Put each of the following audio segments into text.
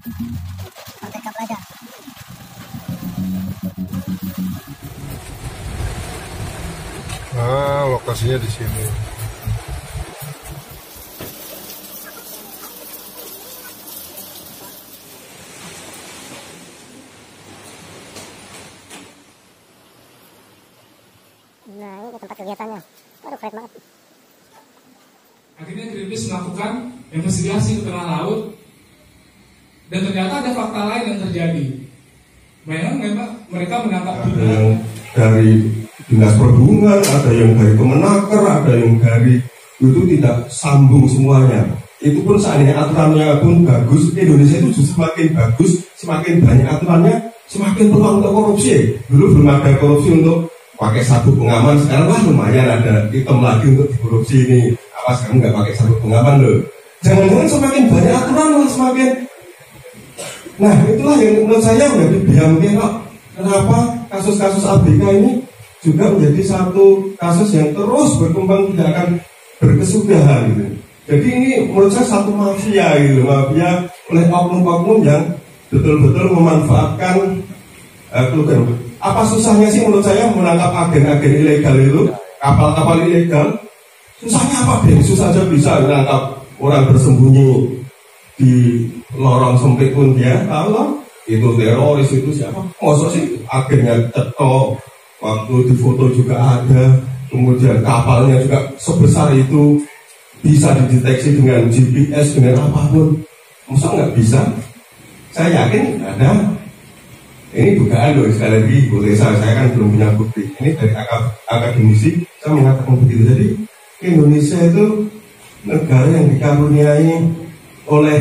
Merdeka Belajar. Nah, lokasinya di sini. Nah, ini tempat kegiatannya. Waduh, keren banget. Akhirnya Greenpeace melakukan investigasi ke tengah laut dan ternyata ada fakta lain yang terjadi. Memang mereka menangkap ada yang dari dinas perhubungan, ada yang dari Kemenaker, ada yang dari itu tidak sambung semuanya. Itu pun seandainya aturannya pun bagus, Indonesia itu justru semakin bagus, semakin banyak aturannya, semakin peluang untuk korupsi. Dulu belum ada korupsi untuk pakai sabuk pengaman, sekarang wah lumayan ada item lagi untuk dikorupsi ini. Awas kamu nggak pakai sabuk pengaman loh. Jangan-jangan semakin banyak aturan malah semakin. Nah itulah yang menurut saya menjadi biang kerok. Kenapa kasus-kasus ABK ini juga menjadi satu kasus yang terus berkembang tidak akan berkesudahan gitu. Jadi ini menurut saya satu mafia gitu, mafia oleh oknum-oknum yang betul-betul memanfaatkan keluarga. Apa susahnya sih menurut saya menangkap agen-agen ilegal itu, kapal-kapal ilegal? Susahnya apa deh? Susah saja bisa menangkap orang bersembunyi di lorong sempit pun dia tahu itu teroris itu siapa? Maksud sih agennya cetok, waktu di foto juga ada, kemudian kapalnya juga sebesar itu bisa dideteksi dengan GPS dengan apapun. Masa nggak bisa? Saya yakin ada. Ini dugaan loh, sekali lagi boleh saya kan belum punya bukti. Ini dari akademisi saya mengatakan begitu. Jadi Indonesia itu negara yang dikaruniai oleh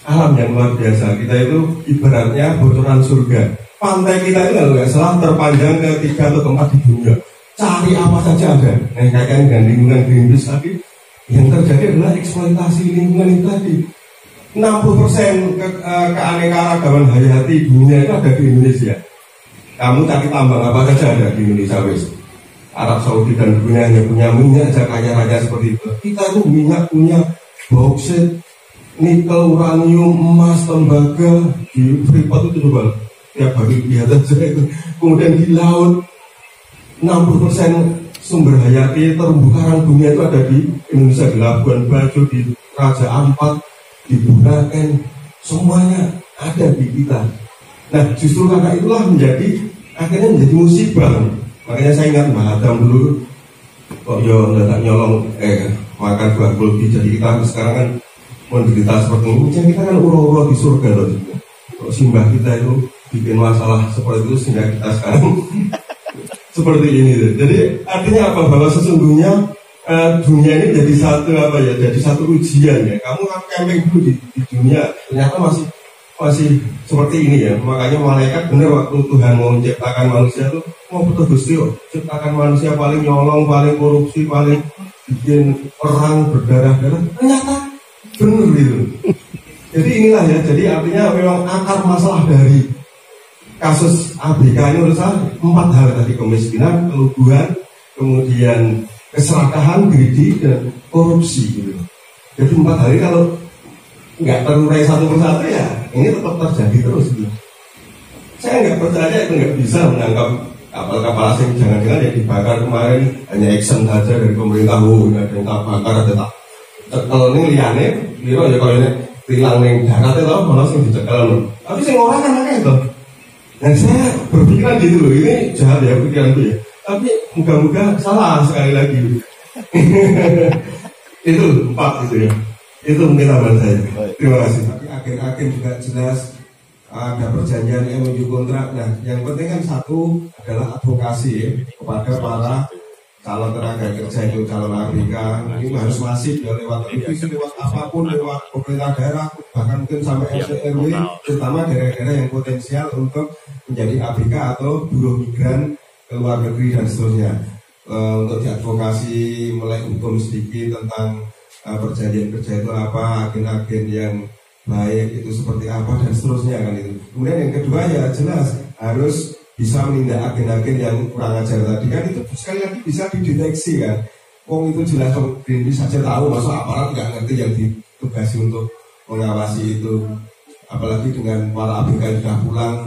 alam yang luar biasa. Kita itu ibaratnya bocoran surga. Pantai kita itu kalau nggak salah terpanjang ke-3 atau ke-4 di dunia. Cari apa saja ada. Nah kaitan dengan lingkungan Greenpeace tadi, yang terjadi adalah eksploitasi lingkungan itu tadi. 60% keanekaragaman hayati dunia itu ada di Indonesia. Kamu cari tambang apa saja ada di Indonesia wes. Arab Saudi dan Brunei hanya punya minyak aja kaya raya seperti itu. Kita itu minyak punya bauksit, nikel, uranium, emas, tembaga di Freeport itu coba tiap hari lihat aja itu. Kemudian di laut 60% sumber hayati terumbu karang dunia itu ada di Indonesia, di Labuan Bajo, di Raja Ampat, di Bunaken, semuanya ada di kita. Nah justru karena itulah akhirnya menjadi musibah. Makanya saya ingat Mbak Adam dulu kok nggak nyolong makan buah kulbi. Jadi kita sekarang kan menderita seperti ini. Jadi kita kan uro-uro di surga loh. Kalau simbah kita itu bikin masalah seperti itu sehingga kita sekarang seperti ini. Jadi artinya apa? Bahwa sesungguhnya dunia ini jadi satu ujian ya. Kamu camping dulu di dunia, ternyata masih seperti ini ya. Makanya malaikat benar waktu Tuhan mau menciptakan manusia tuh mau betul Gusti ciptakan manusia paling nyolong, paling korupsi, paling bikin perang berdarah-darah. Ternyata benar gitu. Jadi inilah ya. Jadi artinya memang akar masalah dari kasus ABK ini menurut saya 4 hal tadi: kemiskinan, keluguan, kemudian keserakahan, greedy, dan korupsi gitu. Jadi 4 hal ini kalau nggak terurai satu persatu ya ini tetap terjadi terus gitu. Saya nggak percaya itu nggak bisa menangkap kapal-kapal asing. Jangan-jangan yang dibakar kemarin hanya action saja dari pemerintah. Ada yang tak bakar, ada tak cekel ini liane biro ya kalau ini hilang nih darat itu malah sing dicekel. Tapi sing orang kan aneh itu. Dan saya berpikiran gitu loh, ini jahat ya pikiranku ya. Tapi mudah-mudahan salah sekali lagi. Itu 4 itu ya. Itu mungkin tambahan saya. Terima kasih. Tapi agen-agen juga jelas ada perjanjian MOU kontrak. Nah, yang penting kan satu adalah advokasi ya, kepada para calon tenaga kerja itu, calon ABK. Ini harus masif ya, lewat televisi, lewat apapun, lewat pemerintah daerah, bahkan mungkin sampai RT RW, terutama daerah-daerah yang potensial untuk menjadi ABK atau buruh migran ke luar negeri dan seterusnya. Untuk diadvokasi, melek hukum sedikit tentang perjanjian kerja itu apa, agen-agen yang baik itu seperti apa dan seterusnya kan itu. Kemudian yang kedua ya jelas harus bisa menindak agen-agen yang kurang ajar tadi kan, itu sekali lagi bisa dideteksi kan. Itu jelas Greenpeace saja tahu, masa aparat nggak ngerti yang ditugasi untuk mengawasi itu. apalagi dengan para ABK yang sudah pulang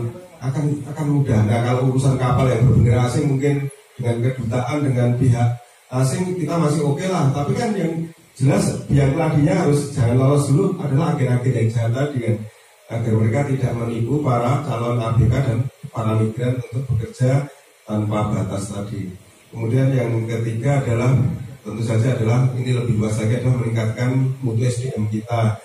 akan mudah. Nah kalau urusan kapal yang berbendera asing mungkin dengan kedutaan, dengan pihak asing kita masih oke lah, tapi kan yang jelas biang keladinya harus jangan lolos dulu adalah agen-agen yang jahat tadi kan, agar mereka tidak menipu para calon ABK dan para migran untuk bekerja tanpa batas tadi. Kemudian yang ketiga adalah tentu saja adalah ini lebih luas lagi adalah meningkatkan mutu SDM kita,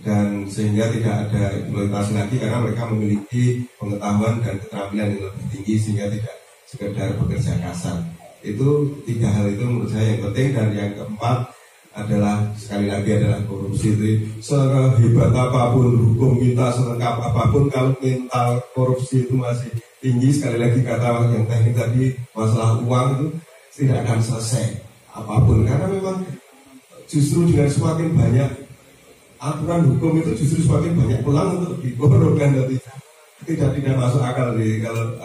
dan sehingga tidak ada eksploitasi lagi karena mereka memiliki pengetahuan dan keterampilan yang lebih tinggi sehingga tidak sekedar bekerja kasar. Itu tiga hal itu menurut saya yang penting. Dan yang keempat adalah sekali lagi adalah korupsi. Itu sehebat apapun hukum kita, selengkap apapun, kalau mental korupsi itu masih tinggi, sekali lagi kata yang teknik tadi masalah uang itu tidak akan selesai apapun, karena memang justru dengan semakin banyak aturan hukum itu justru semakin banyak peluang untuk dikorupkan. Tidak masuk akal nih kalau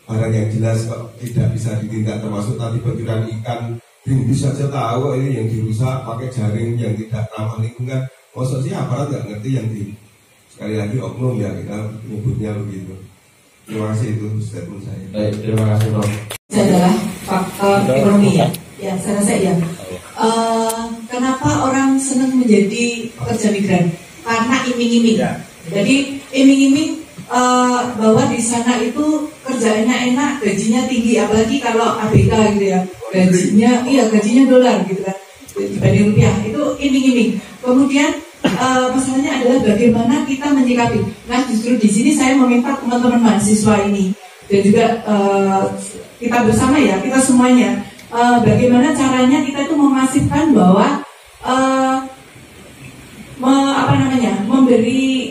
barang yang jelas kok tidak bisa ditindak, termasuk tadi pencurian ikan. Greenpeace saja tahu ini yang dirusak pakai jaring yang tidak ramah lingkungan. Maksudnya aparat nggak ngerti yang sekali lagi oknum ya, kita menyebutnya begitu. Terima kasih, itu statement saya. Baik, terima kasih Prof. Itu adalah faktor ekonomi ya. Ya, saya rasa ya. Kenapa orang senang menjadi pekerja migran? Karena iming-iming. Ya. Jadi iming-iming bahwa di sana itu kerjaannya enak, gajinya tinggi, apalagi kalau ABK gitu ya. Gajinya dolar gitu kan, dibanding rupiah. Itu iming-iming. Kemudian masalahnya adalah bagaimana kita menyikapi. Nah, justru di sini saya meminta teman-teman mahasiswa ini dan juga kita bersama ya, kita semuanya, bagaimana caranya kita itu memasifkan bahwa memberi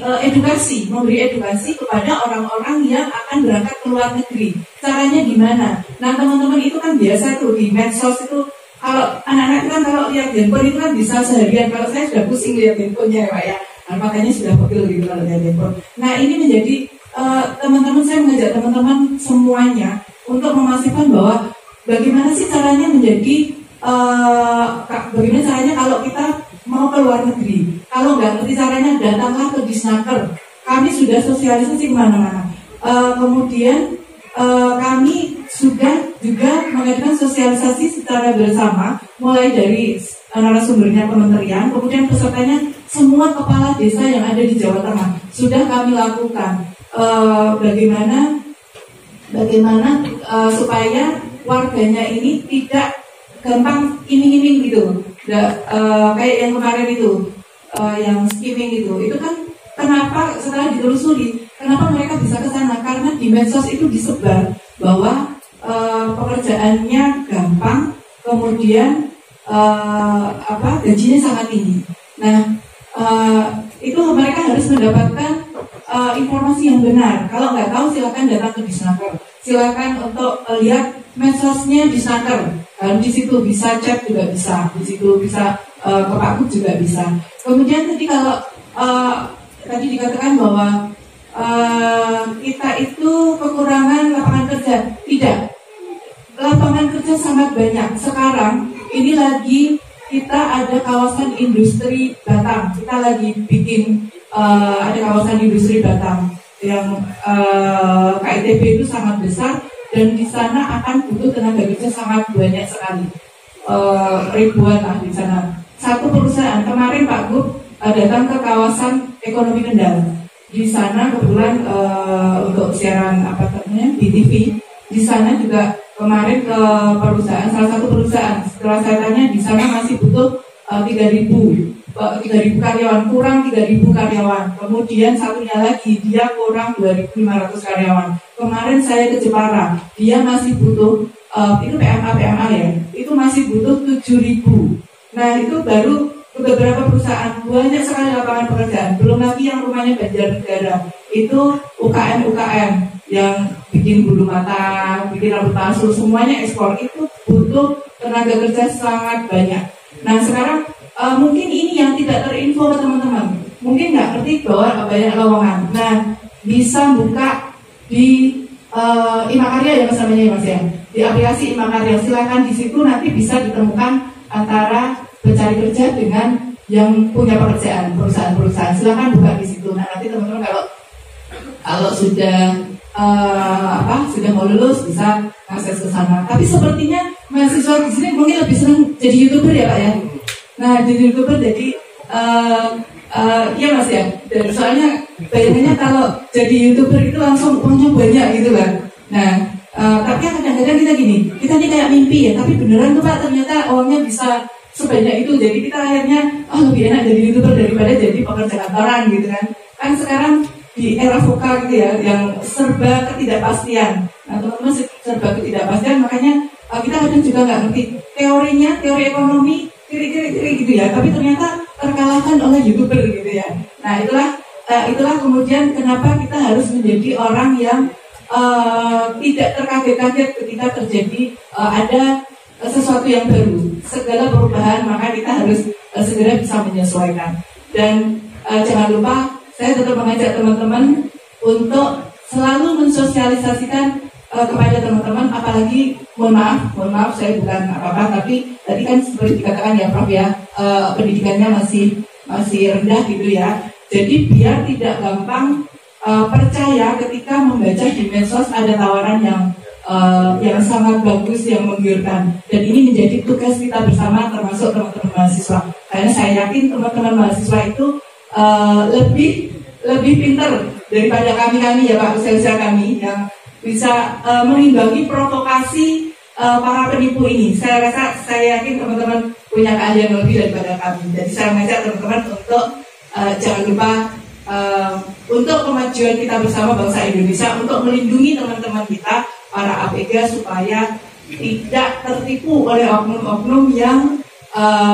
edukasi kepada orang-orang yang akan berangkat ke luar negeri. Caranya gimana? Nah, teman-teman itu kan biasa tuh di medsos itu, kalau anak-anak kan kalau lihat handphone itu kan bisa seharian. Kalau saya sudah pusing lihat handphonenya ya Pak ya, nah, makanya sudah pegel gitu kalau lihat handphone. Nah, ini menjadi teman-teman, saya mengajak teman-teman semuanya untuk memastikan bahwa bagaimana sih caranya bagaimana caranya kalau kita mau ke luar negeri. Kalau nggak ngerti caranya, datanglah ke Disnaker. Kami sudah sosialisasi kemana-mana. Kemudian kami sudah juga mengadakan sosialisasi secara bersama, mulai dari narasumbernya kementerian, kemudian pesertanya semua kepala desa yang ada di Jawa Tengah. Sudah kami lakukan bagaimana supaya warganya ini tidak gampang iming-iming gitu. Kayak yang kemarin itu, yang skimming itu kan kenapa setelah ditelusuri, kenapa mereka bisa ke sana? Karena di medsos itu disebar bahwa pekerjaannya gampang, kemudian gajinya sangat tinggi. Nah, itu mereka harus mendapatkan informasi yang benar. Kalau nggak tahu, silakan datang ke Disnaker. Silakan untuk lihat medsosnya Disnaker. Di situ bisa chat juga bisa, di situ bisa ke Pak Kut juga bisa. Kemudian tadi kalau tadi dikatakan bahwa kita itu kekurangan lapangan kerja. Tidak, lapangan kerja sangat banyak. Sekarang ini lagi kita ada kawasan industri Batam. Kita lagi bikin ada kawasan industri Batam yang KITB itu sangat besar, dan di sana akan butuh tenaga kerja sangat banyak sekali, ribuan lah di sana. Satu perusahaan kemarin Pak Gub datang ke kawasan ekonomi Kendal. Di sana kebetulan untuk siaran BTV. Di sana juga kemarin ke perusahaan, salah satu perusahaan. Setelah saya tanya, di sana masih butuh 3.000 karyawan, kurang 3.000 karyawan. Kemudian satunya lagi, dia kurang 2.500 karyawan. Kemarin saya ke Jepara, dia masih butuh, itu PMA ya, itu masih butuh 7.000. Nah, itu baru beberapa perusahaan, banyak sekali lapangan pekerjaan. Belum lagi yang rumahnya Banjarnegara, itu UKM yang bikin bulu mata, bikin rambut palsu, semuanya ekspor. Itu butuh tenaga kerja sangat banyak. Nah, sekarang mungkin ini yang tidak terinfo ke teman-teman, mungkin nggak ngerti bahwa banyak lowongan. Nah, bisa buka di Imakarya ya Mas namanya ya Mas ya, di aplikasi Imakarya. Silakan di situ nanti bisa ditemukan antara pencari kerja dengan yang punya pekerjaan, perusahaan-perusahaan. Silakan buka di situ. Nah, nanti Kalau sudah sudah mau lulus bisa akses ke sana. Tapi sepertinya mahasiswa di sini mungkin lebih senang jadi YouTuber ya Pak ya. Nah jadi YouTuber jadi iya Mas ya. Dan soalnya bayangannya kalau jadi YouTuber itu langsung uangnya banyak gitu kan. Nah tapi kadang-kadang kita gini, kita ini kayak mimpi ya. Tapi beneran tuh Pak ternyata uangnya bisa sebanyak itu. Jadi kita akhirnya lebih enak jadi YouTuber daripada jadi pekerja kantoran gitu kan. Kan sekarang di era VUCA gitu ya, yang serba ketidakpastian. Nah teman-teman serba ketidakpastian, makanya kita kadang juga nggak ngerti teorinya, teori ekonomi, kira-kira gitu ya. Tapi ternyata terkalahkan oleh YouTuber gitu ya. Nah itulah kemudian kenapa kita harus menjadi orang yang tidak terkaget-kaget ketika terjadi ada sesuatu yang baru, segala perubahan, maka kita harus segera bisa menyesuaikan. Dan jangan lupa saya tetap mengajak teman-teman untuk selalu mensosialisasikan kepada teman-teman, apalagi mohon maaf saya bukan apa-apa, tapi tadi kan seperti dikatakan ya Prof ya, pendidikannya masih rendah gitu ya. Jadi biar tidak gampang percaya ketika membaca di medsos ada tawaran yang sangat bagus, yang menggiurkan. Dan ini menjadi tugas kita bersama, termasuk teman-teman mahasiswa. Karena saya yakin teman-teman mahasiswa itu lebih pintar daripada kami ya Pak, usia kami yang bisa mengimbangi provokasi para penipu ini. Saya yakin teman-teman punya keahlian lebih daripada kami. Jadi saya mengajak teman-teman untuk jangan lupa untuk kemajuan kita bersama bangsa Indonesia, untuk melindungi teman-teman kita para ABG supaya tidak tertipu oleh oknum-oknum yang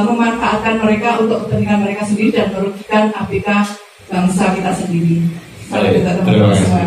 memanfaatkan mereka untuk kepentingan mereka sendiri dan merugikan ABG bangsa kita sendiri. Terima kasih.